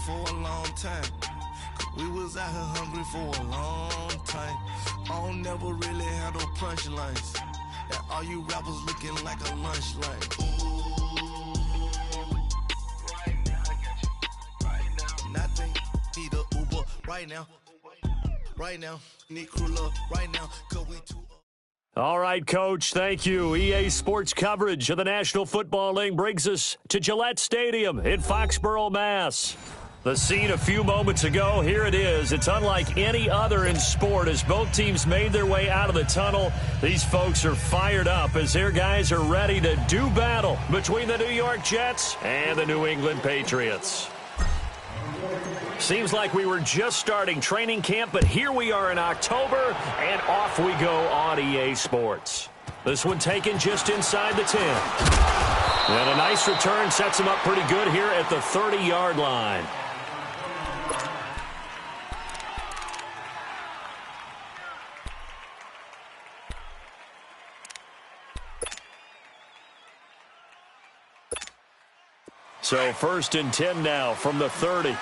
for a long time. We was out here hungry for a long time. I don't never really have no punchlines. And all you rappers looking like a lunch line. Right now, I got you. Right now. Nothing. Need a Uber right now. Right now. Need crew love right now. Cause we too. All right, Coach, thank you. EA Sports coverage of the National Football League brings us to Gillette Stadium in Foxborough, Mass. The scene a few moments ago, here it is. It's unlike any other in sport as both teams made their way out of the tunnel. These folks are fired up as their guys are ready to do battle between the New York Jets and the New England Patriots. Seems like we were just starting training camp, but here we are in October, and off we go on EA Sports. This one taken just inside the 10. And a nice return sets him up pretty good here at the 30-yard line. So 1st and 10 now from the 30.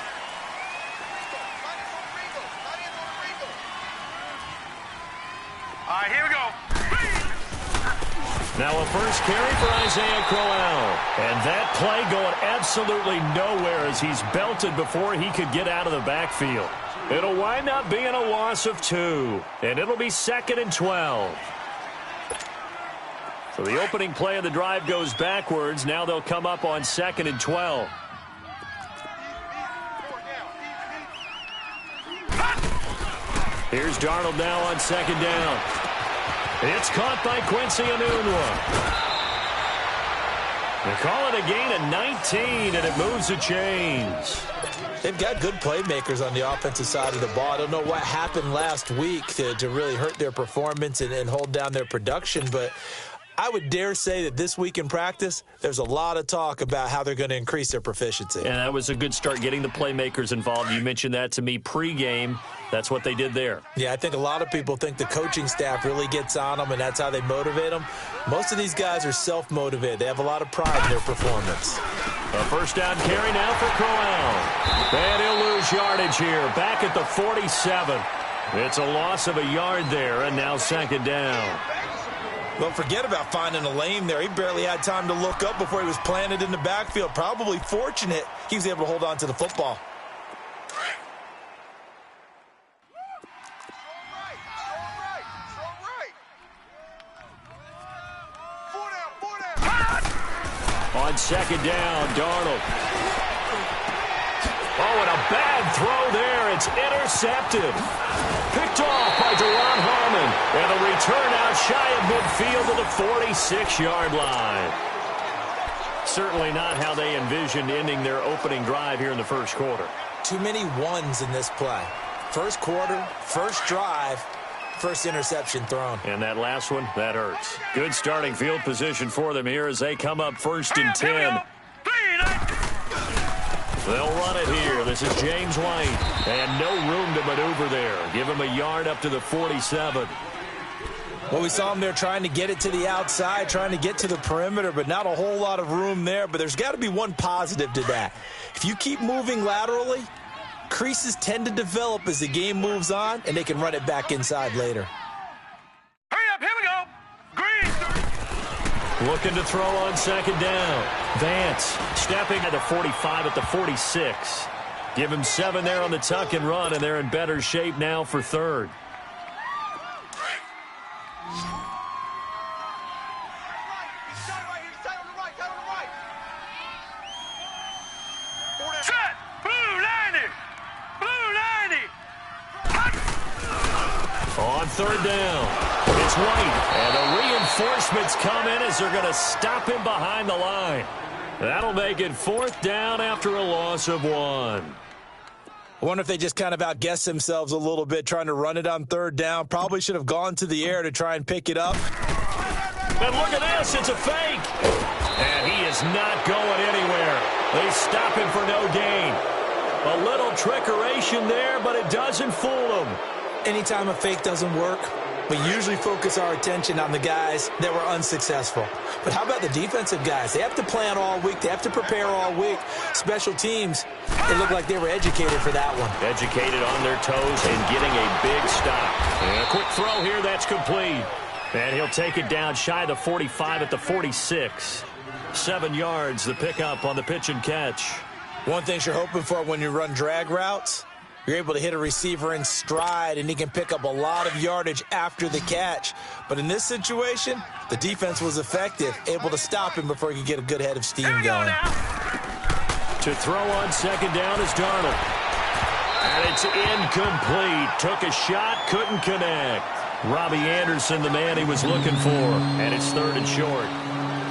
Here we go. Now a first carry for Isaiah Crowell. And that play going absolutely nowhere as he's belted before he could get out of the backfield. It'll wind up being a loss of 2. And it'll be 2nd and 12. So the opening play of the drive goes backwards. Now they'll come up on 2nd and 12. Here's Darnold now on 2nd down. It's caught by Quincy Enunwa. They call it a gain of 19, and it moves the chains. They've got good playmakers on the offensive side of the ball. I don't know what happened last week to really hurt their performance and hold down their production, but I would dare say that this week in practice, there's a lot of talk about how they're going to increase their proficiency. And that was a good start, getting the playmakers involved. You mentioned that to me pregame. That's what they did there. Yeah, I think a lot of people think the coaching staff really gets on them, and that's how they motivate them. Most of these guys are self-motivated. They have a lot of pride in their performance. A first down carry now for Crowell. And he'll lose yardage here, back at the 47. It's a loss of a yard there, and now 2nd down. Well, forget about finding a lane there. He barely had time to look up before he was planted in the backfield. Probably fortunate he was able to hold on to the football. On 2nd down, Darnold. Oh, and a bad throw there. It's intercepted. Picked off by Deron Harmon. And a return out shy of midfield to the 46-yard line. Certainly not how they envisioned ending their opening drive here in the first quarter. Too many ones in this play. First quarter, first drive, first interception thrown. And that last one, that hurts. Good starting field position for them here as they come up 1st and 10. They'll run it here. This is James White. And no room to maneuver there. Give him a yard up to the 47. Well, we saw him there trying to get it to the outside, trying to get to the perimeter, but not a whole lot of room there. But there's got to be one positive to that. If you keep moving laterally, creases tend to develop as the game moves on, and they can run it back inside later. Hurry up, here we go. Green. Looking to throw on 2nd down. Vance stepping at the 45 at the 46. Give him 7 there on the tuck and run, and they're in better shape now for 3rd. Set. Blue 90. Blue 90. On 3rd down, it's White, and the reinforcements come in as they're going to stop him behind the line. That'll make it 4th down after a loss of 1. I wonder if they just kind of outguessed themselves a little bit trying to run it on 3rd down. Probably should have gone to the air to try and pick it up. And look at this, it's a fake. And he is not going anywhere. They stop him for no gain. A little trickeration there, but it doesn't fool him. Anytime a fake doesn't work, we usually focus our attention on the guys that were unsuccessful. But how about the defensive guys? They have to plan all week. They have to prepare all week. Special teams, it looked like they were educated for that one. Educated on their toes and getting a big stop. And a quick throw here, that's complete. And he'll take it down shy of the 45 at the 46. 7 yards, the pickup on the pitch and catch. One thing you're hoping for when you run drag routes, you're able to hit a receiver in stride, and he can pick up a lot of yardage after the catch. But in this situation, the defense was effective, able to stop him before he could get a good head of steam going. To throw on second down is Darnold. And it's incomplete. Took a shot, couldn't connect. Robbie Anderson, the man he was looking for, and it's 3rd and short.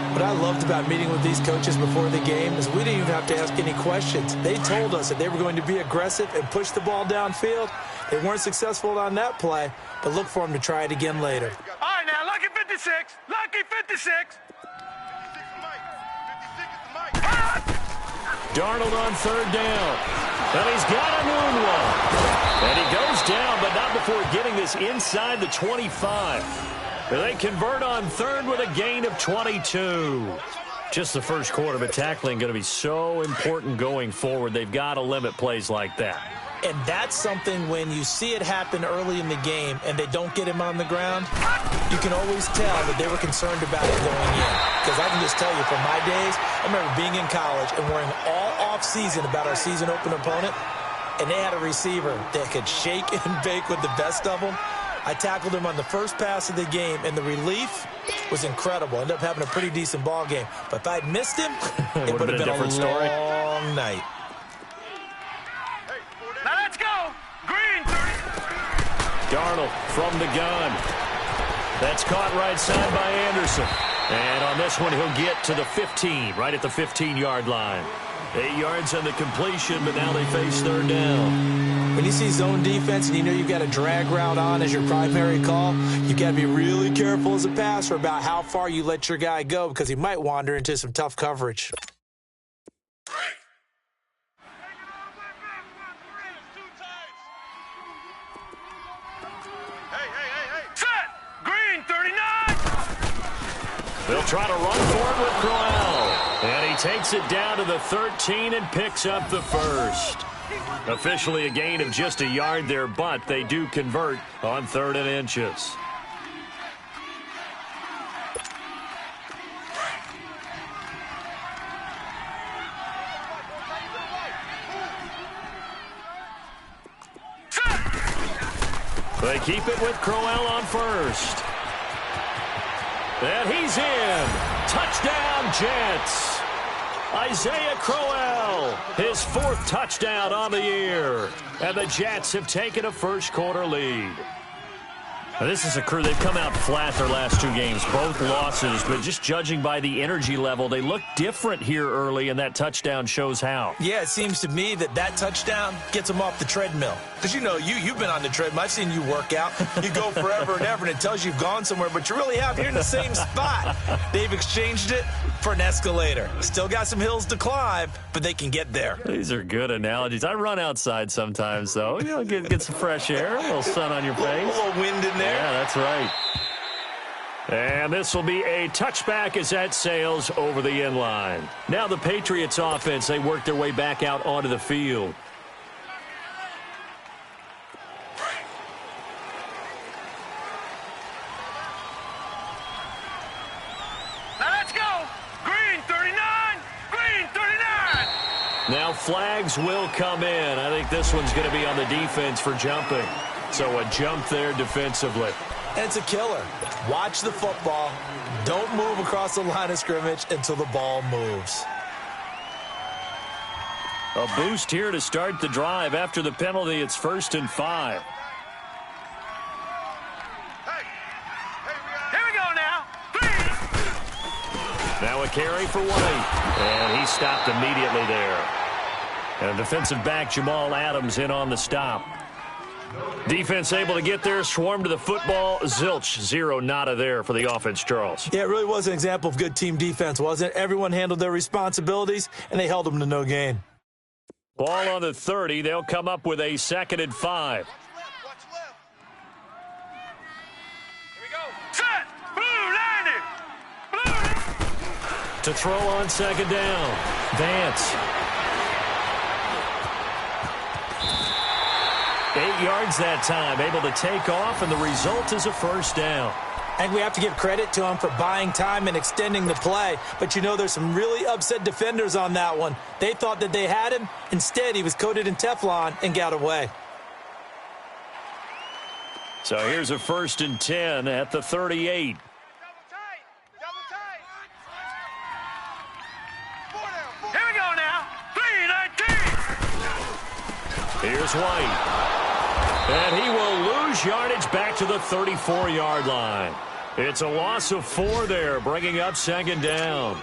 What I loved about meeting with these coaches before the game is we didn't even have to ask any questions. They told us that they were going to be aggressive and push the ball downfield. They weren't successful on that play, but look for them to try it again later. All right, now, lucky 56. Lucky 56. Darnold on 3rd down. And he's got a moonwalk. And he goes down, but not before getting this inside the 25. They convert on 3rd with a gain of 22. Just the first quarter, but tackling going to be so important going forward. They've got to limit plays like that. And that's something when you see it happen early in the game and they don't get him on the ground, you can always tell that they were concerned about it going in. Because I can just tell you from my days, I remember being in college and worrying all off-season about our season open opponent, and they had a receiver that could shake and bake with the best of them. I tackled him on the first pass of the game, and the relief was incredible. Ended up having a pretty decent ball game. But if I'd missed him, it would have been a different story. Long night. Now let's go. Green 30. Darnold from the gun. That's caught right side by Anderson. And on this one, he'll get to the 15, right at the 15-yard line. 8 yards on the completion, but now they face 3rd down. When you see zone defense and you know you've got a drag route on as your primary call, you've got to be really careful as a passer about how far you let your guy go because he might wander into some tough coverage. Set. Green 39. They'll try to run for it with Crowell. And he takes it down to the 13 and picks up the first. Officially a gain of just a yard there, but they do convert on 3rd and inches. They keep it with Crowell on 1st. And he's in. Touchdown, Jets. Isaiah Crowell, his 4th touchdown on the year. And the Jets have taken a first-quarter lead. Now, this is a crew, they've come out flat their last 2 games, both losses, but just judging by the energy level, they look different here early, and that touchdown shows how. Yeah, it seems to me that touchdown gets them off the treadmill. Because, you know, you've been on the treadmill. I've seen you work out. You go forever and ever, and it tells you you've gone somewhere, but you really have. You're in the same spot. They've exchanged it for an escalator. Still got some hills to climb, but they can get there. These are good analogies. I run outside sometimes, though. You know, get some fresh air, a little sun on your face. A little wind in there. Yeah, that's right. And this will be a touchback as that sails over the end line. Now the Patriots offense, they work their way back out onto the field. Now let's go. Green 39. Green 39. Now flags will come in. I think this one's going to be on the defense for jumping. So a jump there defensively. And it's a killer. Watch the football. Don't move across the line of scrimmage until the ball moves. A boost here to start the drive. After the penalty, it's 1st and 5. Here we go now. 3. Now a carry for White. And he stopped immediately there. And defensive back Jamal Adams in on the stop. Defense able to get there, swarm to the football. Zilch, 0 nada there for the offense, Charles. Yeah, it really was an example of good team defense, wasn't it? Everyone handled their responsibilities, and they held them to no gain. Ball on the 30. They'll come up with a 2nd and 5. To throw on second down. Vance. 8 yards that time, able to take off, and the result is a first down. I think we have to give credit to him for buying time and extending the play. But, you know, there's some really upset defenders on that one. They thought that they had him. Instead, he was coated in Teflon and got away. So here's a 1st and 10 at the 38. Here we go now. 3-19. Here's White. And he will lose yardage back to the 34-yard line. It's a loss of 4 there, bringing up second down.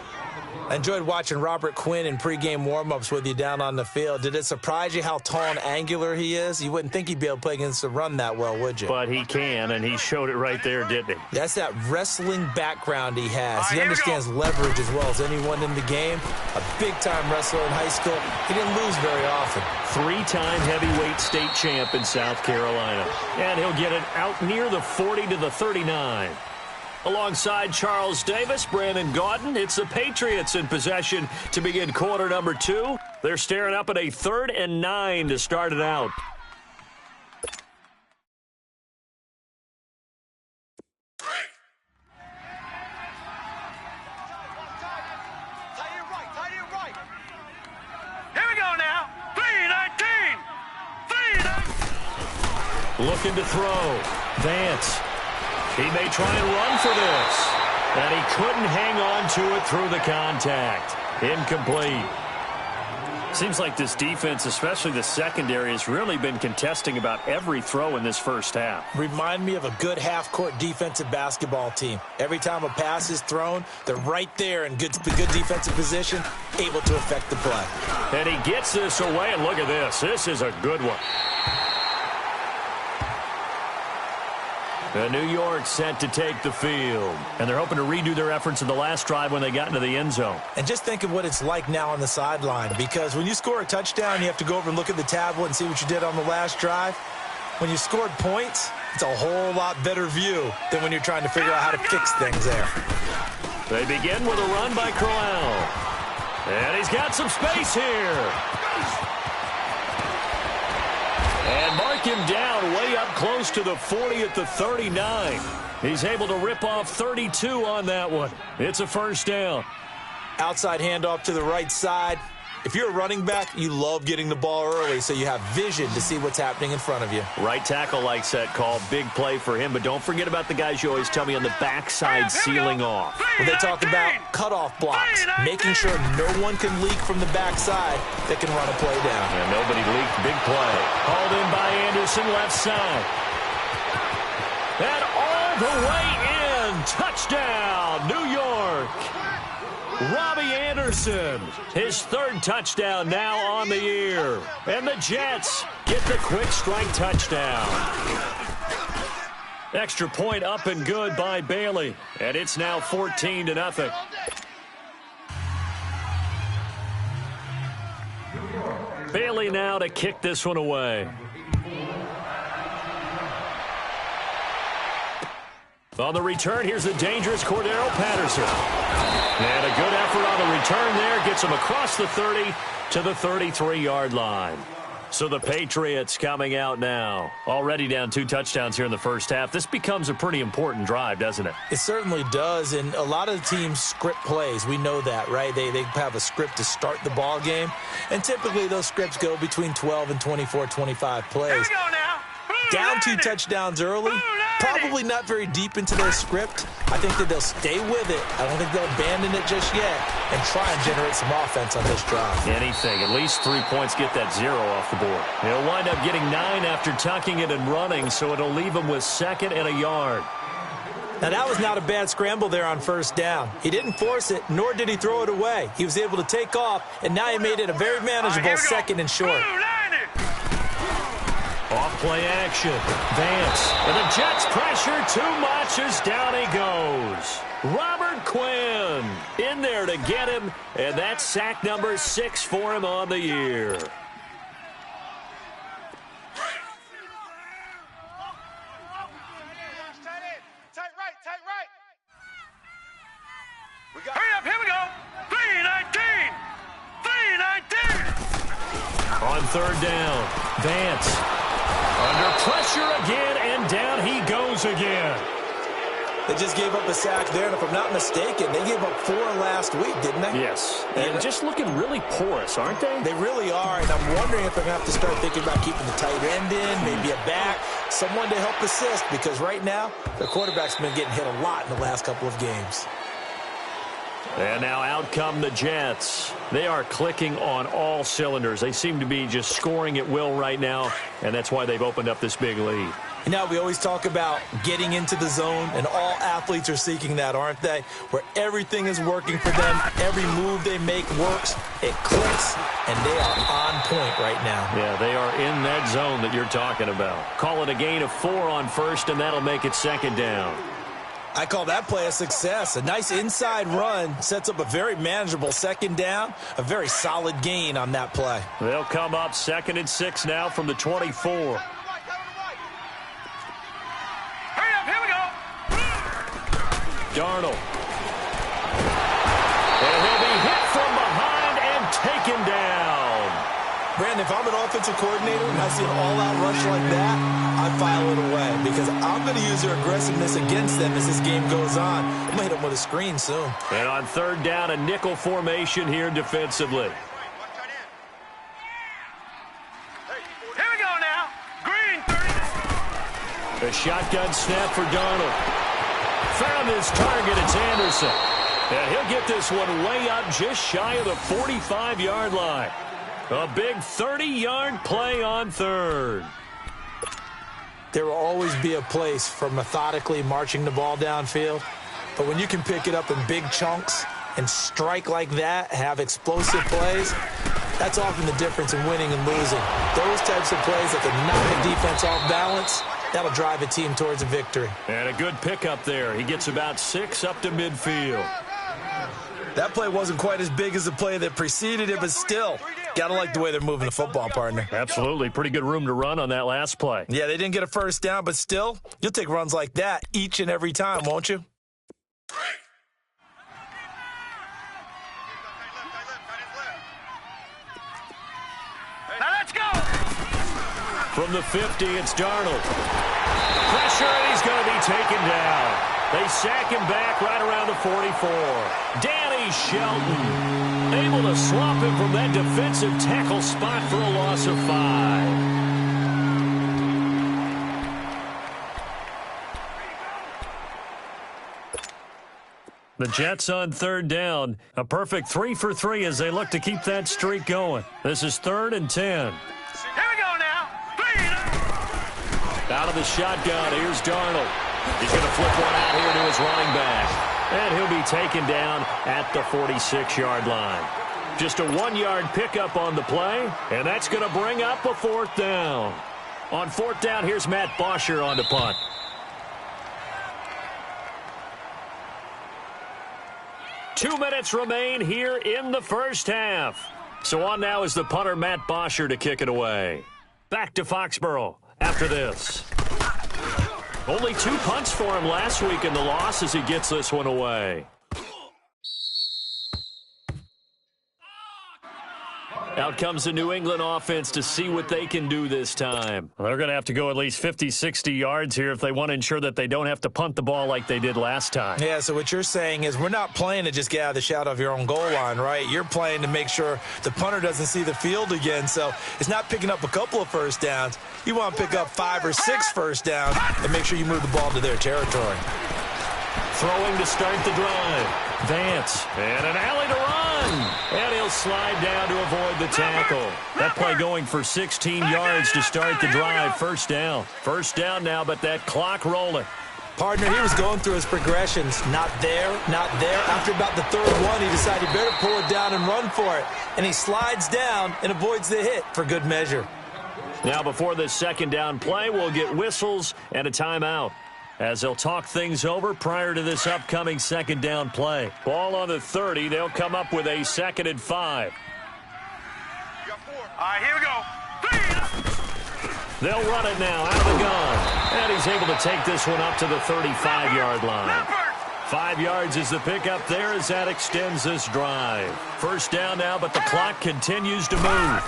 I enjoyed watching Robert Quinn in pregame warmups with you down on the field. Did it surprise you how tall and angular he is? You wouldn't think he'd be able to play against the run that well, would you? But he can, and he showed it right there, didn't he? That's that wrestling background he has. He Here we understands leverage as well as anyone in the game. A big-time wrestler in high school. He didn't lose very often. 3-time heavyweight state champ in South Carolina. And he'll get it out near the 40 to the 39. Alongside Charles Davis, Brandon Gaudin, it's the Patriots in possession to begin quarter number 2. They're staring up at a 3rd and 9 to start it out. Here we go now. 3-19. 3-19. Looking to throw. Vance. He may try and run for this. And he couldn't hang on to it through the contact. Incomplete. Seems like this defense, especially the secondary, has really been contesting about every throw in this first half. Remind me of a good half-court defensive basketball team. Every time a pass is thrown, they're right there in good defensive position, able to affect the play. And he gets this away, and look at this. This is a good one. New York set to take the field. And they're hoping to redo their efforts in the last drive when they got into the end zone. And just think of what it's like now on the sideline, because when you score a touchdown, you have to go over and look at the tablet and see what you did on the last drive. When you scored points, it's a whole lot better view than when you're trying to figure out how to fix things there. They begin with a run by Crowell. And he's got some space here. And mark him down way up close to the 40 at the 39. He's able to rip off 32 on that one. It's a first down. Outside handoff to the right side. If you're a running back, you love getting the ball early so you have vision to see what's happening in front of you. Right tackle likes that call. Big play for him. But don't forget about the guys you always tell me on the backside sealing off. Well, they talk about cutoff blocks, making sure no one can leak from the backside that can run a play down. And nobody leaked. Big play. Hauled in by Anderson, left side. And all the way in. Touchdown, New York. Robbie Anderson, his 3rd touchdown now on the year. And the Jets get the quick strike touchdown. Extra point up and good by Bailey. And it's now 14-0. Bailey now to kick this one away. On the return, here's the dangerous Cordero Patterson. And a good effort on the return there. Gets him across the 30 to the 33-yard line. So the Patriots coming out now. Already down 2 touchdowns here in the first half. This becomes a pretty important drive, doesn't it? It certainly does, and a lot of the teams script plays. We know that, right? They have a script to start the ball game, and typically those scripts go between 12 and 24, 25 plays. Here we go now. Down 2 touchdowns early, probably not very deep into their script. I think that they'll stay with it. I don't think they'll abandon it just yet and try and generate some offense on this drive. Anything. At least 3 points, get that 0 off the board. He'll wind up getting 9 after tucking it and running, so it'll leave him with 2nd and a yard. Now, that was not a bad scramble there on first down. He didn't force it, nor did he throw it away. He was able to take off, and now he made it a very manageable 2nd and short. Off play action. Vance. And the Jets pressure too much as down he goes. Robert Quinn in there to get him. And that's sack number 6 for him on the year. Hurry up, here we go. third down. Vance under pressure again, and down he goes again. They just gave up a sack there, and if I'm not mistaken, they gave up 4 last week, didn't they? Yes, and just looking really porous, aren't they? They really are, and I'm wondering if they're going to have to start thinking about keeping the tight end in, maybe a back, someone to help assist, because right now, their quarterback's been getting hit a lot in the last couple of games. And now out come the Jets. They are clicking on all cylinders. They seem to be just scoring at will right now, and that's why they've opened up this big lead. You know, we always talk about getting into the zone, and all athletes are seeking that, aren't they? Where everything is working for them, every move they make works, it clicks, and they are on point right now. Yeah, they are in that zone that you're talking about. Call it a gain of 4 on first, and that'll make it second down. I call that play a success. A nice inside run sets up a very manageable second down, a very solid gain on that play. They'll come up 2nd and 6 now from the 24. Darnold. And he'll be hit from behind and taken down. Brandon, if I'm an offensive coordinator and I see an all-out rush like that, I file it away because I'm going to use their aggressiveness against them as this game goes on. I'm going to hit them with a screen soon. And on third down, a nickel formation here defensively. Here we go now. Green 30. A shotgun snap for Darnold. Found his target, it's Anderson. And he'll get this one way up just shy of the 45-yard line. A big 30-yard play on third. There will always be a place for methodically marching the ball downfield. But when you can pick it up in big chunks and strike like that, have explosive plays, that's often the difference in winning and losing. Those types of plays that can knock a defense off balance, that'll drive a team towards a victory. And a good pickup there. He gets about 6 up to midfield. That play wasn't quite as big as the play that preceded it, but still, got to like the way they're moving the football, partner. Absolutely. Pretty good room to run on that last play. Yeah, they didn't get a first down, but still, you'll take runs like that each and every time, won't you? Now let's go. From the 50, it's Darnold. Pressure, and he's going to be taken down. They sack him back right around the 44. Danny Shelton able to swap him from that defensive tackle spot for a loss of 5. The Jets on third down. A perfect 3 for 3 as they look to keep that streak going. This is 3rd and 10. Here we go now. 3. Out of the shotgun, here's Darnold. He's going to flip one out here to his running back. And he'll be taken down at the 46-yard line. Just a 1-yard pickup on the play, and that's going to bring up a 4th down. On 4th down, here's Matt Bosher on the punt. Two minutes remain here in the first half. So on now is the punter, Matt Bosher, to kick it away. Back to Foxborough after this. Only 2 punts for him last week in the loss as he gets this one away. Out comes the New England offense to see what they can do this time. Well, they're going to have to go at least 50, 60 yards here if they want to ensure that they don't have to punt the ball like they did last time. Yeah, so what you're saying is we're not playing to just get out of the shadow of your own goal line, right? You're playing to make sure the punter doesn't see the field again. So it's not picking up a couple of first downs. You want to pick up 5 or 6 first downs and make sure you move the ball to their territory. Throwing to start the drive. Vance. And an alley to run. And he'll slide down to avoid the tackle. That play going for 16 yards to start the drive. First down. First down now, but that clock rolling. Partner, he was going through his progressions. Not there, not there. After about the 3rd one, he decided he better pull it down and run for it. And he slides down and avoids the hit for good measure. Now before this second down play, we'll get whistles and a timeout as they'll talk things over prior to this upcoming second down play. Ball on the 30. They'll come up with a 2nd and 5. All right, here we go. 3. They'll run it now out of the gun. And he's able to take this one up to the 35-yard line. 5 yards is the pickup there as that extends this drive. First down now, but the clock continues to move.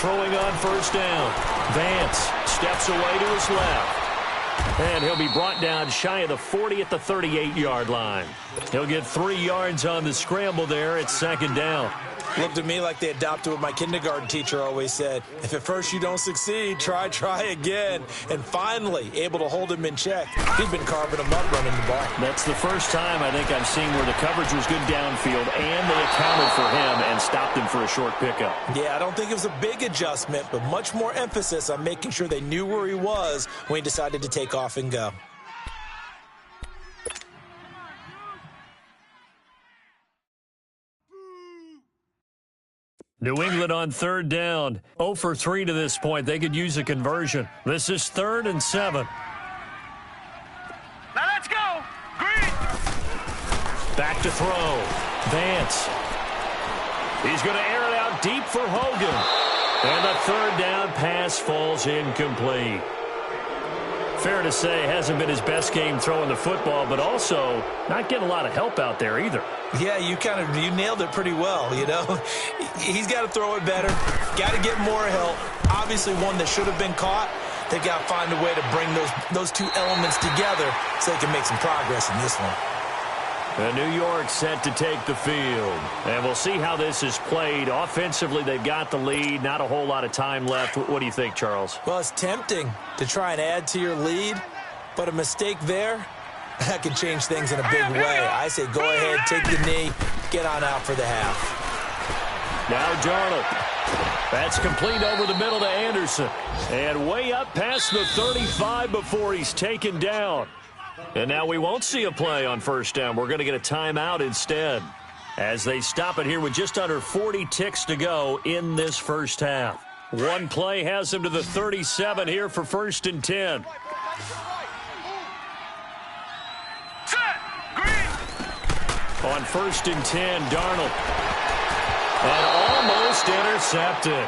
throwing on first down. Vance steps away to his left. And he'll be brought down shy of the 40 at the 38-yard line. He'll get 3 yards on the scramble there at second down. Looked at me like they adopted what my kindergarten teacher always said. If at first you don't succeed, try again. And finally, able to hold him in check. He'd been carving him up running the ball. That's the first time I think I've seen where the coverage was good downfield and they accounted for him and stopped him for a short pickup. Yeah, I don't think it was a big adjustment, but much more emphasis on making sure they knew where he was when he decided to take off and go. New England on third down. 0 for 3 to this point. They could use a conversion. This is 3rd and 7. Now let's go. Green. Back to throw. Vance. He's going to air it out deep for Hogan. And the third down pass falls incomplete. Fair to say, hasn't been his best game throwing the football, but also not getting a lot of help out there either. Yeah, you nailed it pretty well, you know. He's got to throw it better, got to get more help. Obviously one that should have been caught. They've got to find a way to bring those two elements together so they can make some progress in this one. And New York set to take the field. And we'll see how this is played. Offensively, they've got the lead. Not a whole lot of time left. What do you think, Charles? Well, it's tempting to try and add to your lead, but a mistake there, that can change things in a big way. I say go ahead, take the knee, get on out for the half. Now Darnold. That's complete over the middle to Anderson. And way up past the 35 before he's taken down. And now we won't see a play on first down. We're going to get a timeout instead as they stop it here with just under 40 ticks to go in this first half. One play has him to the 37 here for 1st and 10. Set. Green. On 1st and 10, Darnold. And almost intercepted.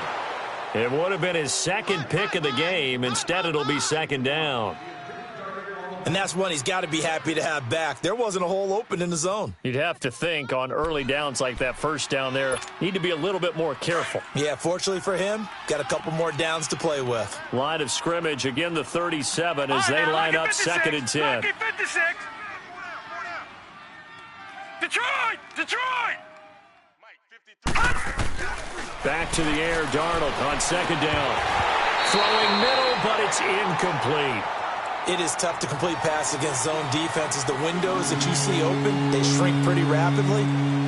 It would have been his second pick of the game. Instead, it'll be second down. And that's one he's got to be happy to have back. There wasn't a hole open in the zone. You'd have to think on early downs like that first down there, need to be a little bit more careful. Yeah, fortunately for him, got a couple more downs to play with. Line of scrimmage, again the 37 as they line up 2nd and 10. 56. Detroit! Back to the air, Darnold on 2nd down. Throwing middle, but it's incomplete. It is tough to complete pass against zone defenses. The windows that you see open, they shrink pretty rapidly.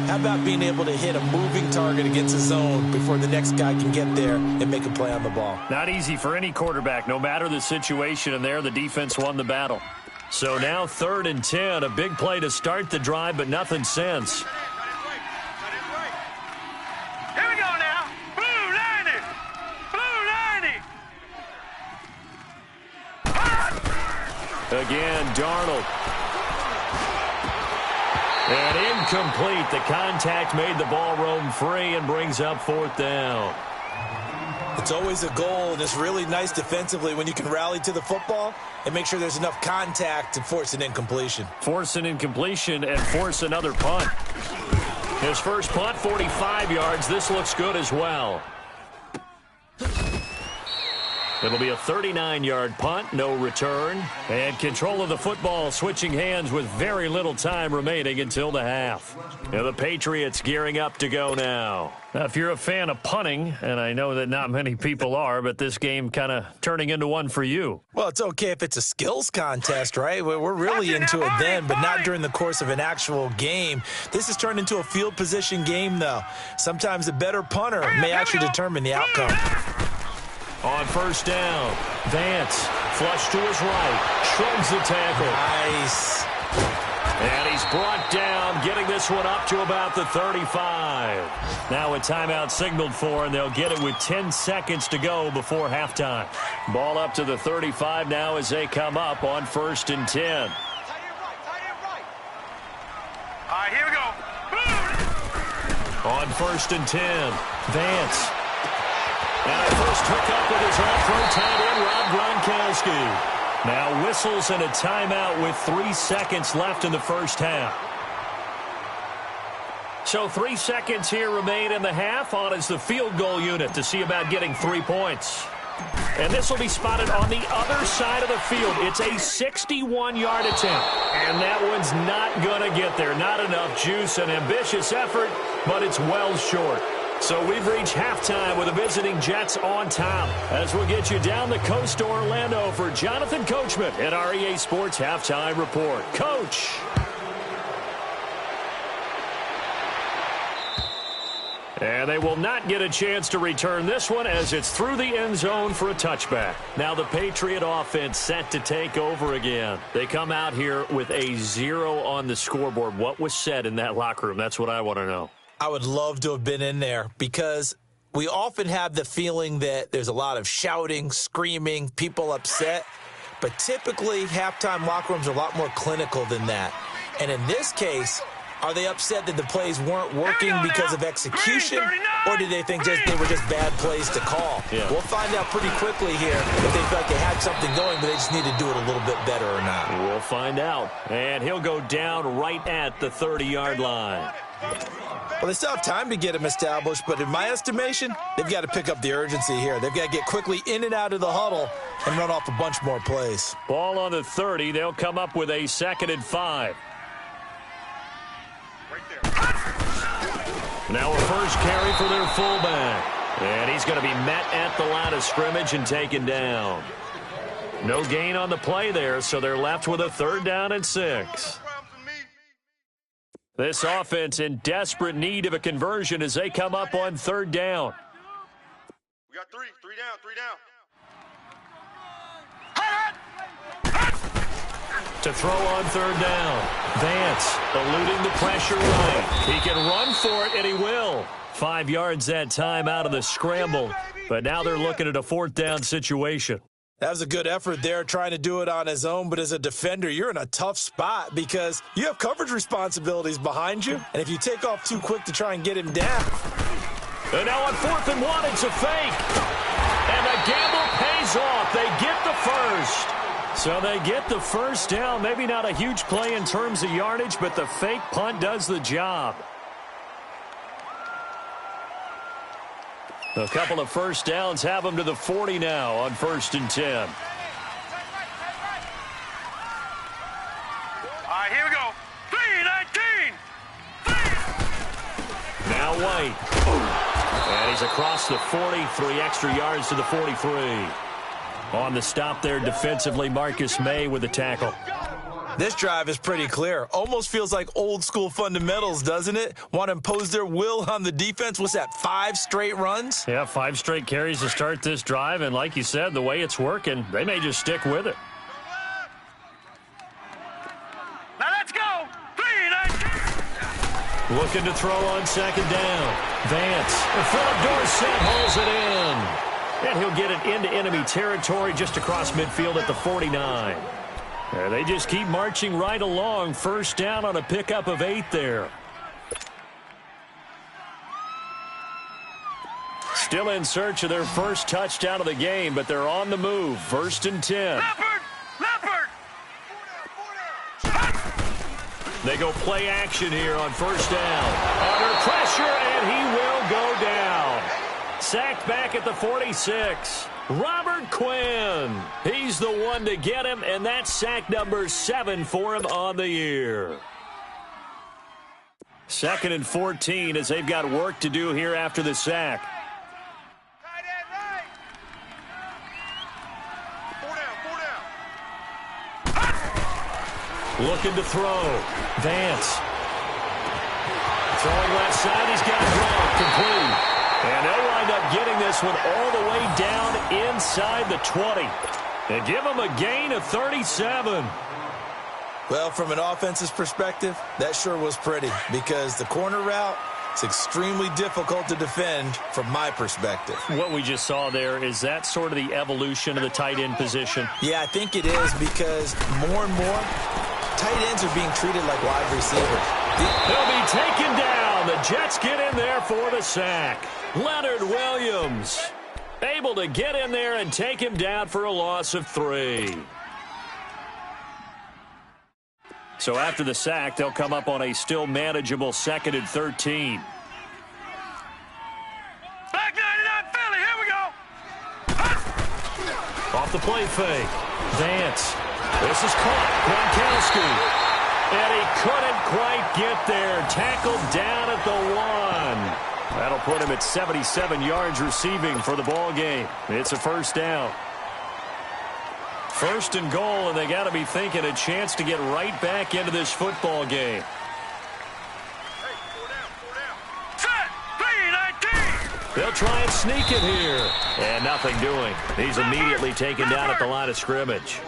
How about being able to hit a moving target against a zone before the next guy can get there and make a play on the ball? Not easy for any quarterback, no matter the situation, and there the defense won the battle. So now 3rd and 10, a big play to start the drive, but nothing since. Here we go now. Blue 90. Again, Darnold. And incomplete. The contact made the ball roam free and brings up 4th down. It's always a goal, and it's really nice defensively when you can rally to the football and make sure there's enough contact to force an incompletion. Force an incompletion and force another punt. His first punt, 45 yards. This looks good as well. It'll be a 39-yard punt, no return. And control of the football switching hands with very little time remaining until the half. Now the Patriots gearing up to go now. Now, if you're a fan of punting, and I know that not many people are, but this game kind of turning into one for you. Well, it's okay if it's a skills contest, right? We're really into it then, but not during the course of an actual game. This has turned into a field position game, though. Sometimes the better punter may actually determine the outcome. On first down, Vance, flush to his right, shrugs the tackle. Nice. And he's brought down, getting this one up to about the 35. Now a timeout signaled for, and they'll get it with 10 seconds to go before halftime. Ball up to the 35 now as they come up on 1st and 10. All right, here we go. On 1st and 10, Vance. And a first hookup with his all-pro tight end, Rob Gronkowski. Now whistles and a timeout with 3 seconds left in the first half. So 3 seconds here remain in the half. On is the field goal unit to see about getting 3 points. And this will be spotted on the other side of the field. It's a 61-yard attempt. And that one's not going to get there. Not enough juice, an ambitious effort, but it's well short. So we've reached halftime with the visiting Jets on top. As we'll get you down the coast to Orlando for Jonathan Coachman at our EA Sports Halftime Report. Coach. And they will not get a chance to return this one as it's through the end zone for a touchback. Now the Patriot offense set to take over again. They come out here with a 0 on the scoreboard. What was said in that locker room? That's what I want to know. I would love to have been in there because we often have the feeling that there's a lot of shouting, screaming, people upset. But typically, halftime locker rooms are a lot more clinical than that. And in this case, are they upset that the plays weren't working because of execution, or do they think they were just bad plays to call? Yeah. We'll find out pretty quickly here if they feel like they had something going, but they just need to do it a little bit better or not. We'll find out. And he'll go down right at the 30-yard line. Well, they still have time to get him established, but in my estimation, they've got to pick up the urgency here. They've got to get quickly in and out of the huddle and run off a bunch more plays. Ball on the 30. They'll come up with a 2nd and 5. Now a first carry for their fullback. And he's going to be met at the line of scrimmage and taken down. No gain on the play there, so they're left with a 3rd down and 6. This offense in desperate need of a conversion as they come up on 3rd down. We got three down. To throw on 3rd down. Vance eluding the pressure right. He can run for it, and he will. 5 yards that time out of the scramble. But now they're looking at a 4th down situation. That was a good effort there, trying to do it on his own. But as a defender, you're in a tough spot because you have coverage responsibilities behind you. And if you take off too quick to try and get him down. And now on 4th and 1, it's a fake. And the gamble pays off. They get the first. So they get the first down. Maybe not a huge play in terms of yardage, but the fake punt does the job. A couple of first downs have them to the 40 now on 1st and 10. All right, here we go. 3-19. Now White. And he's across the 40, 3 extra yards to the 43. On the stop there defensively, Marcus May with the tackle. This drive is pretty clear. Almost feels like old school fundamentals, doesn't it? Want to impose their will on the defense. What's that, 5 straight runs? Yeah, 5 straight carries to start this drive. And like you said, the way it's working, they may just stick with it. Now let's go. 3-19. Looking to throw on 2nd down. Vance, Philip Dorsett holds it in. And he'll get it into enemy territory just across midfield at the 49. And they just keep marching right along. 1st down on a pickup of 8 there. Still in search of their first touchdown of the game, but they're on the move. 1st and 10. Leopard. They go play action here on 1st down. Under pressure, and he will go down. Sacked back at the 46. Robert Quinn. He's the one to get him, and that's sack number 7 for him on the year. 2nd and 14 as they've got work to do here after the sack. Tight end right. 4 down. Looking to throw. Vance. Throwing left side. He's got it complete. And they'll wind up getting this one all the way down inside the 20. And give them a gain of 37. Well, from an offense's perspective, that sure was pretty because the corner route is extremely difficult to defend from my perspective. What we just saw there, is that sort of the evolution of the tight end position? Yeah, I think it is because more and more tight ends are being treated like wide receivers. They'll be taken down. The Jets get in there for the sack. Leonard Williams able to get in there and take him down for a loss of 3. So after the sack, they'll come up on a still manageable 2nd and 13. Back 99 Philly, here we go. Off the play fake. Vance. This is caught. Gronkowski. And he couldn't quite get there. Tackled down at the 1. That'll put him at 77 yards receiving for the ball game. It's a first down. 1st and goal, and they got to be thinking a chance to get right back into this football game. Set, 3-19. They'll try and sneak it here. And nothing doing. He's immediately taken down at the line of scrimmage.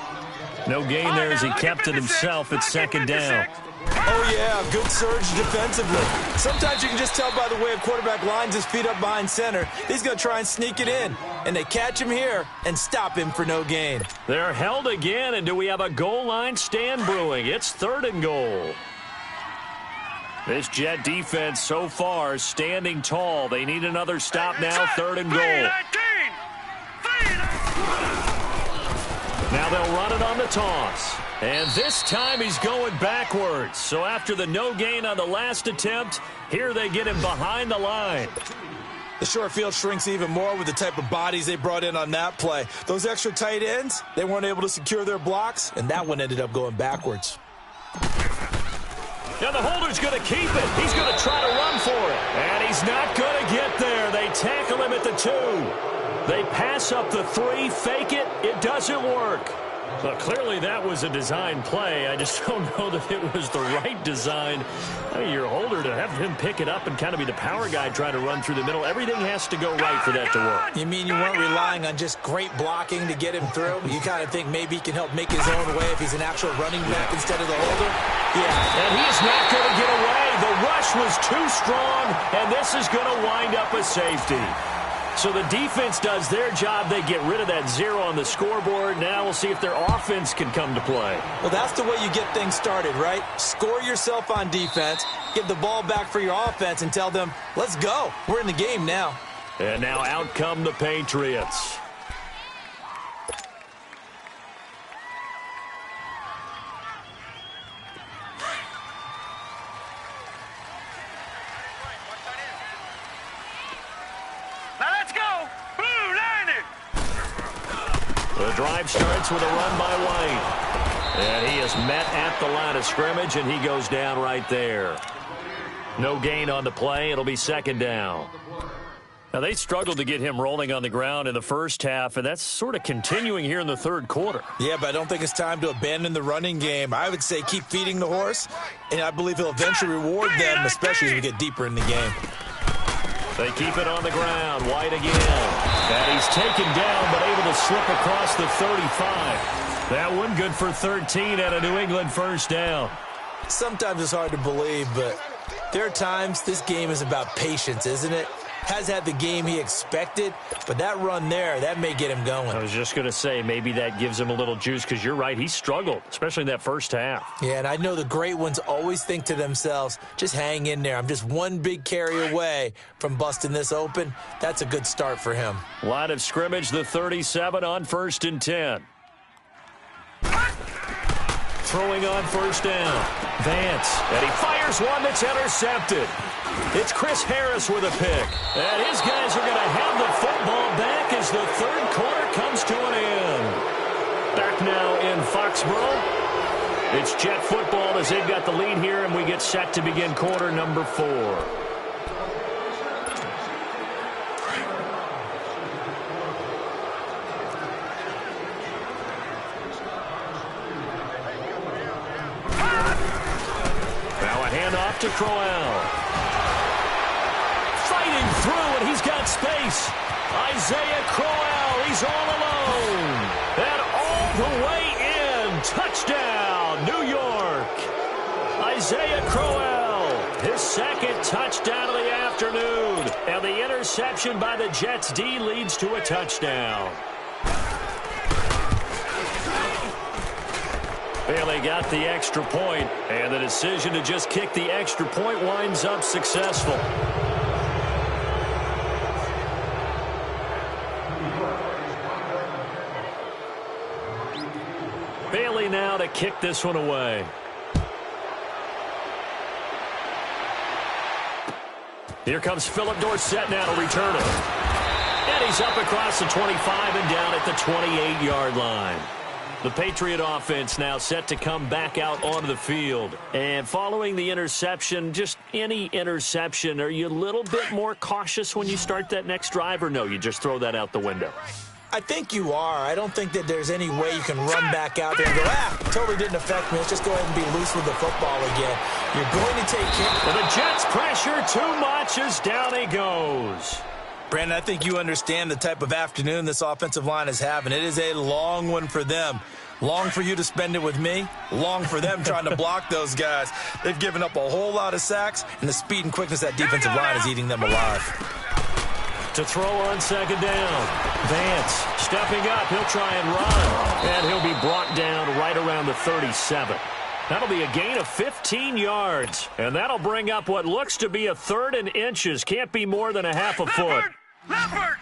No gain there as he kept it himself at 2nd down. Oh, yeah, good surge defensively. Sometimes you can just tell by the way a quarterback lines his feet up behind center. He's going to try and sneak it in. And they catch him here and stop him for no gain. They're held again, and do we have a goal line stand brewing? It's 3rd and goal. This Jet defense so far standing tall. They need another stop now, 3rd and goal. Now they'll run it on the toss. And this time he's going backwards. So after the no gain on the last attempt, here they get him behind the line. The short field shrinks even more with the type of bodies they brought in on that play. Those extra tight ends, they weren't able to secure their blocks, and that one ended up going backwards. Now the holder's going to keep it. He's going to try to run for it. And he's not going to get there. They tackle him at the 2. They pass up the 3, fake it. It doesn't work. Well, clearly that was a design play. I just don't know that it was the right design. I mean, your holder to have him pick it up and kind of be the power guy trying to run through the middle. Everything has to go right for that to work. You mean you weren't relying on just great blocking to get him through? You kind of think maybe he can help make his own way if he's an actual running back instead of the holder? Yeah. And he is not going to get away. The rush was too strong, and this is going to wind up a safety. So the defense does their job. They get rid of that 0 on the scoreboard. Now we'll see if their offense can come to play. Well, that's the way you get things started, right? Score yourself on defense, give the ball back for your offense, and tell them, let's go. We're in the game now. And now out come the Patriots. The drive starts with a run by White. And he is met at the line of scrimmage, and he goes down right there. No gain on the play. It'll be 2nd down. Now, they struggled to get him rolling on the ground in the first half, and that's sort of continuing here in the 3rd quarter. Yeah, but I don't think it's time to abandon the running game. I would say keep feeding the horse, and I believe he'll eventually reward them, especially as we get deeper in the game. They keep it on the ground. White again. And he's taken down, but able to slip across the 35. That one good for 13 and a New England first down. Sometimes it's hard to believe, but there are times this game is about patience, isn't it? Has had the game he expected, but that run there, that may get him going. I was just going to say, maybe that gives him a little juice, because you're right, he struggled, especially in that first half. Yeah, and I know the great ones always think to themselves, just hang in there. I'm just one big carry away from busting this open. That's a good start for him. Line of scrimmage, the 37 on 1st and 10. Throwing on 1st down. Vance, and he fires one that's intercepted. It's Chris Harris with a pick. And his guys are going to have the football back as the 3rd quarter comes to an end. Back now in Foxborough. It's Jet football as they've got the lead here, and we get set to begin quarter number 4. Now a handoff to Crowell. Fighting through, and he's got space. Isaiah Crowell, he's all alone. And all the way in. Touchdown, New York. Isaiah Crowell, his 2nd touchdown of the afternoon. And the interception by the Jets D leads to a touchdown. Bailey got the extra point, and the decision to just kick the extra point winds up successful. Bailey now to kick this one away. Here comes Philip Dorsett now to return it. And he's up across the 25 and down at the 28-yard line. The Patriot offense now set to come back out onto the field. And following the interception, just any interception, are you a little bit more cautious when you start that next drive, or no, you just throw that out the window? I think you are. I don't think that there's any way you can run back out there and go, totally didn't affect me. Let's just go ahead and be loose with the football again. You're going to take care. And the Jets pressure too much as down he goes. Brandon, I think you understand the type of afternoon this offensive line is having. It is a long one for them. Long for you to spend it with me. Long for them trying to block those guys. They've given up a whole lot of sacks, and the speed and quickness of that defensive line is eating them alive. To throw on second down. Vance stepping up. He'll try and run. And he'll be brought down right around the 37. That'll be a gain of 15 yards. And that'll bring up what looks to be a 3rd and inches. Can't be more than a half a foot. Leopard!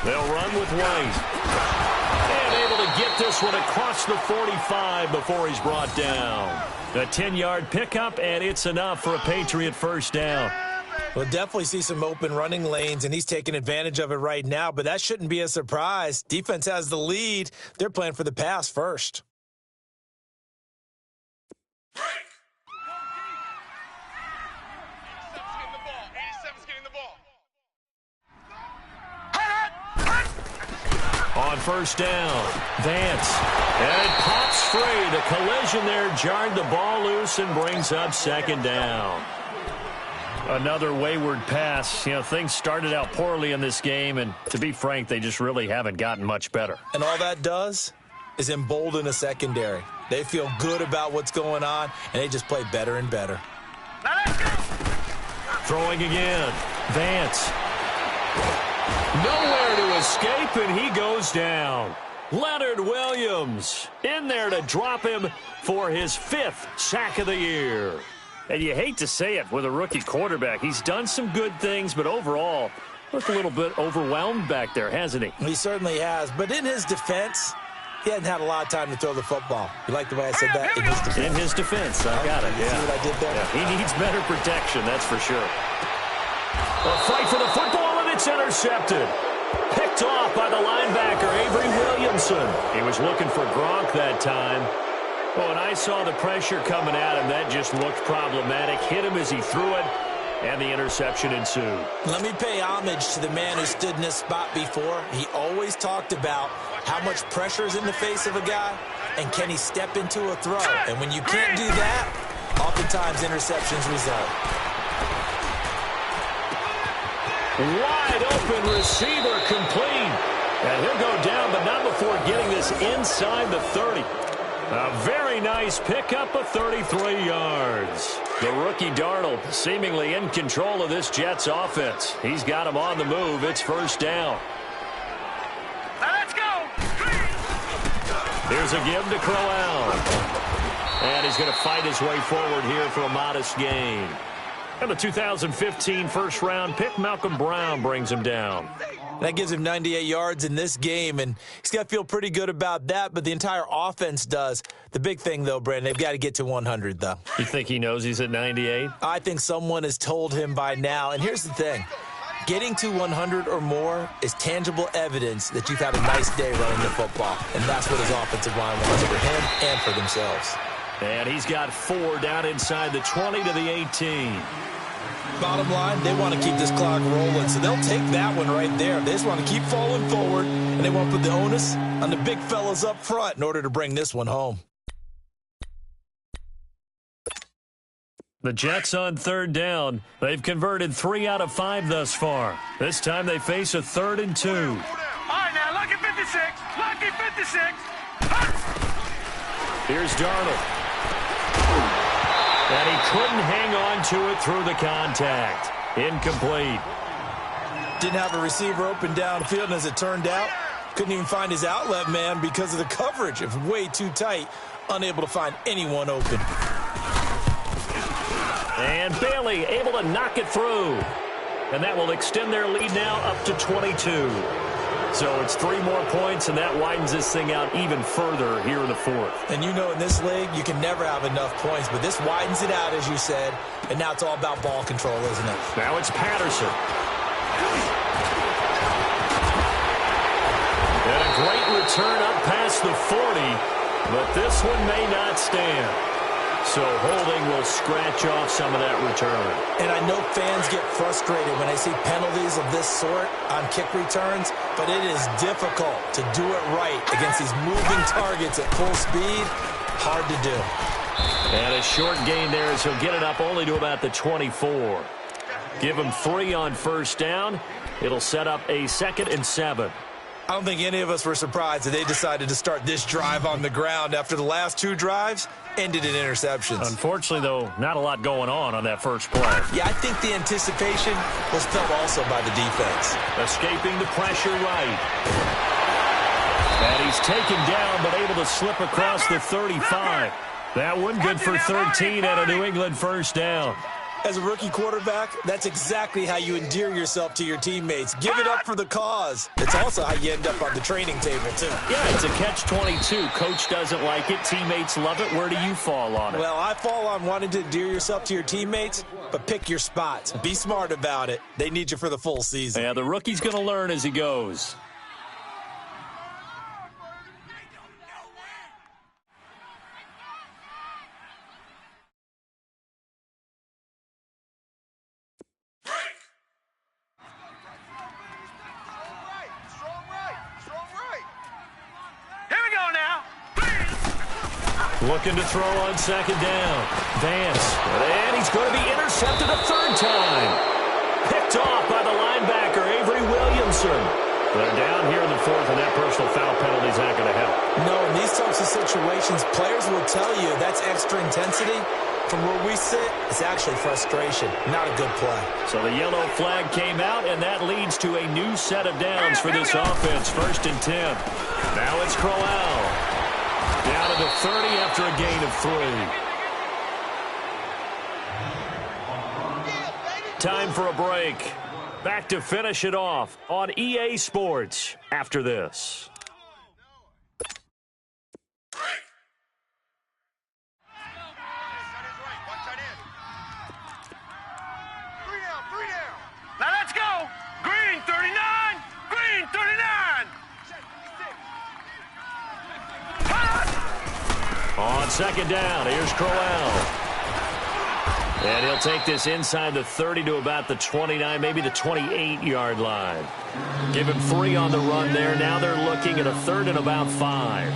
They'll run with White. And able to get this one across the 45 before he's brought down. A 10-yard pickup, and it's enough for a Patriot first down. We'll definitely see some open running lanes, and he's taking advantage of it right now, but that shouldn't be a surprise. Defense has the lead. They're playing for the pass first. On first down, Vance. And it pops free. The collision there jarred the ball loose and brings up second down. Another wayward pass. You know, things started out poorly in this game, and to be frank, they just really haven't gotten much better. And all that does is embolden a secondary. They feel good about what's going on, and they just play better and better. Throwing again. Vance. Nowhere to escape, and he goes down. Leonard Williams in there to drop him for his 5th sack of the year. And you hate to say it with a rookie quarterback. He's done some good things, but overall, looked a little bit overwhelmed back there, hasn't he? He certainly has. But in his defense, he hasn't had a lot of time to throw the football. You like the way I said that? In his defense. In his defense. I got it, yeah. See what I did there? Yeah, he needs better protection, that's for sure. A fight for the football, and it's intercepted. Picked off by the linebacker, Avery Williamson. He was looking for Gronk that time. Oh, and I saw the pressure coming at him. That just looked problematic. Hit him as he threw it, and the interception ensued. Let me pay homage to the man who stood in this spot before. He always talked about how much pressure is in the face of a guy, and can he step into a throw. And when you can't do that, oftentimes interceptions result. Wide open receiver complete. And he'll go down, but not before getting this inside the 30. A very nice pickup of 33 yards. The rookie Darnold seemingly in control of this Jets offense. He's got him on the move. It's first down. Let's go! Here's a give to Crowell. And he's going to fight his way forward here for a modest gain. And the 2015 first-round pick, Malcolm Brown, brings him down. That gives him 98 yards in this game, and he's got to feel pretty good about that, but the entire offense does. The big thing, though, Brandon, they've got to get to 100, though. You think he knows he's at 98? I think someone has told him by now, and here's the thing. Getting to 100 or more is tangible evidence that you've had a nice day running the football, and that's what his offensive line wants for him and for themselves. And he's got 4 down inside the 20 to the 18. Bottom line, they want to keep this clock rolling, so they'll take that one right there. They just want to keep falling forward, and they want to put the onus on the big fellas up front in order to bring this one home. The Jets on third down. They've converted 3 out of 5 thus far. This time they face a 3rd and 2. All right, now, lucky 56. Lucky 56. Here's Darnold. And he couldn't hang on to it through the contact. Incomplete. Didn't have a receiver open downfield, and as it turned out, couldn't even find his outlet man because of the coverage. It was way too tight, unable to find anyone open. And Bailey able to knock it through. And that will extend their lead now up to 22. So it's 3 more points, and that widens this thing out even further here in the fourth. And you know in this league, you can never have enough points, but this widens it out, as you said, and now it's all about ball control, isn't it? Now it's Patterson. And a great return up past the 40, but this one may not stand. So holding will scratch off some of that return. And I know fans get frustrated when they see penalties of this sort on kick returns, but it is difficult to do it right against these moving targets at full speed. Hard to do. And a short gain there as he'll get it up only to about the 24. Give him 3 on first down. It'll set up a 2nd and 7. I don't think any of us were surprised that they decided to start this drive on the ground after the last 2 drives ended in interceptions. Unfortunately, though, not a lot going on that first play. Yeah, I think the anticipation was felt also by the defense. Escaping the pressure right. And he's taken down, but able to slip across the 35. That one good for 13 and a New England first down. As a rookie quarterback, that's exactly how you endear yourself to your teammates. Give it up for the cause. It's also how you end up on the training table, too. Yeah, it's a catch-22. Coach doesn't like it. Teammates love it. Where do you fall on it? Well, I fall on wanting to endear yourself to your teammates, but pick your spots. Be smart about it. They need you for the full season. Yeah, the rookie's going to learn as he goes. Looking to throw on 2nd down. Vance. And he's going to be intercepted a 3rd time. Picked off by the linebacker, Avery Williamson. They're down here in the 4th, and that personal foul penalty is not going to help. No, in these types of situations, players will tell you that's extra intensity. From where we sit, it's actually frustration. Not a good play. So the yellow flag came out, and that leads to a new set of downs for this offense. 1st and 10. Now it's Crowell. Down to the 30 after a gain of 3. Time for a break. Back to finish it off on EA Sports after this. Now let's go. Green 39. Green 39. On 2nd down, here's Crowell. And he'll take this inside the 30 to about the 29, maybe the 28-yard line. Give him 3 on the run there. Now they're looking at a 3rd and about 5.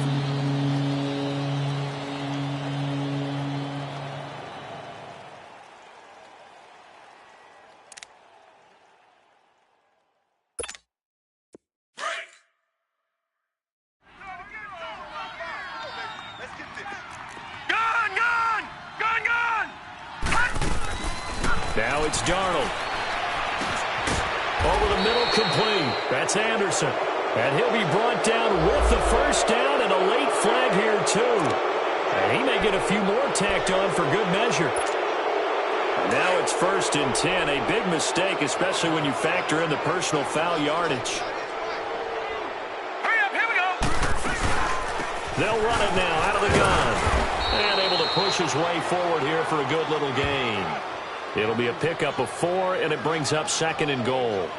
Now it's Darnold. Over the middle, complete. That's Anderson. And he'll be brought down with the first down and a late flag here, too. And he may get a few more tacked on for good measure. Now it's 1st and 10. A big mistake, especially when you factor in the personal foul yardage. Hurry up, here we go. They'll run it now out of the gun. And able to push his way forward here for a good little gain. It'll be a pickup of 4, and it brings up 2nd and goal.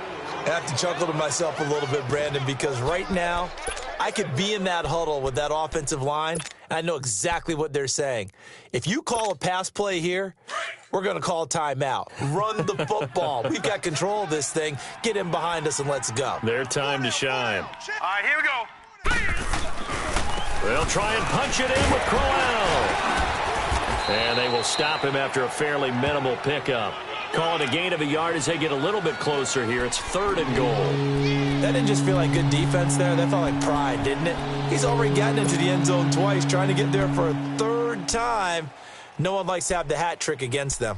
I have to chuckle to myself a little bit, Brandon, because right now I could be in that huddle with that offensive line, and I know exactly what they're saying. If you call a pass play here, we're going to call a timeout. Run the football. We've got control of this thing. Get in behind us and let's go. Their time to shine. All right, here we go. They'll try and punch it in with Crowell. And they will stop him after a fairly minimal pickup. Call it a gain of a yard as they get a little bit closer here. It's 3rd and goal. That didn't just feel like good defense there. That felt like pride, didn't it? He's already gotten into the end zone twice, trying to get there for a 3rd time. No one likes to have the hat trick against them.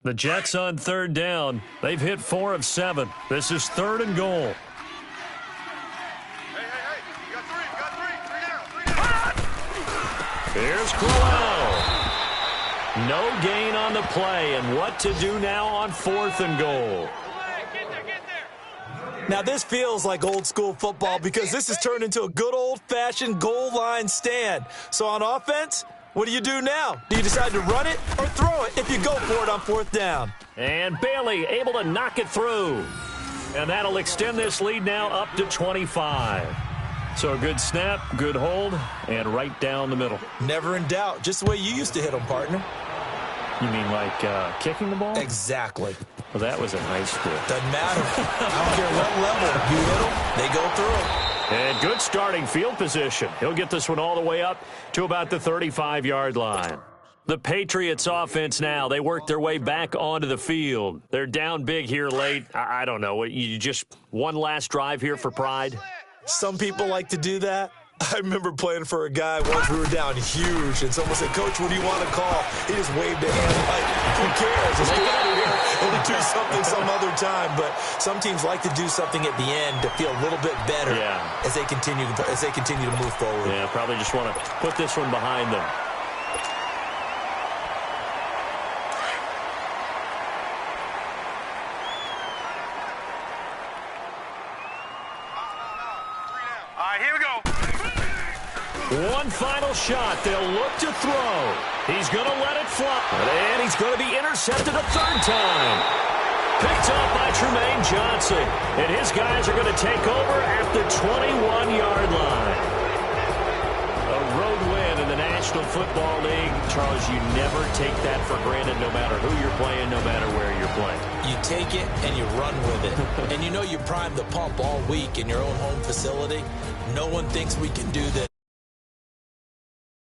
The Jets on 3rd down. They've hit 4 of 7. This is 3rd and goal. Here's Crowell. No gain on the play, and what to do now on 4th and goal. Now, this feels like old-school football because this has turned into a good old-fashioned goal line stand. So on offense, what do you do now? Do you decide to run it or throw it if you go for it on 4th down? And Bailey able to knock it through. And that'll extend this lead now up to 25. So a good snap, good hold, and right down the middle. Never in doubt. Just the way you used to hit them, partner. You mean like kicking the ball? Exactly. Well, that was in high school. Doesn't matter. I don't care what level. You hit them, they go through. And good starting field position. He'll get this one all the way up to about the 35-yard line. The Patriots offense now, they work their way back onto the field. They're down big here late. I don't know. You just one last drive here for pride? Some people like to do that. I remember playing for a guy once. We were down huge, and someone said, "Coach, what do you want to call?" He just waved a hand like, "Who cares? Let's get out of here and we'll do something some other time." But some teams like to do something at the end to feel a little bit better as they continue to move forward. Yeah, probably just want to put this one behind them. Here we go. One final shot. They'll look to throw. He's going to let it fly. And he's going to be intercepted a third time. Picked up by Tremaine Johnson. And his guys are going to take over at the 21-yard line. A road win in the National Football League. Charles, you never take that for granted no matter who you're playing, no matter where you're playing. You take it and you run with it. And you know you primed the pump all week in your own home facility. No one thinks we can do this.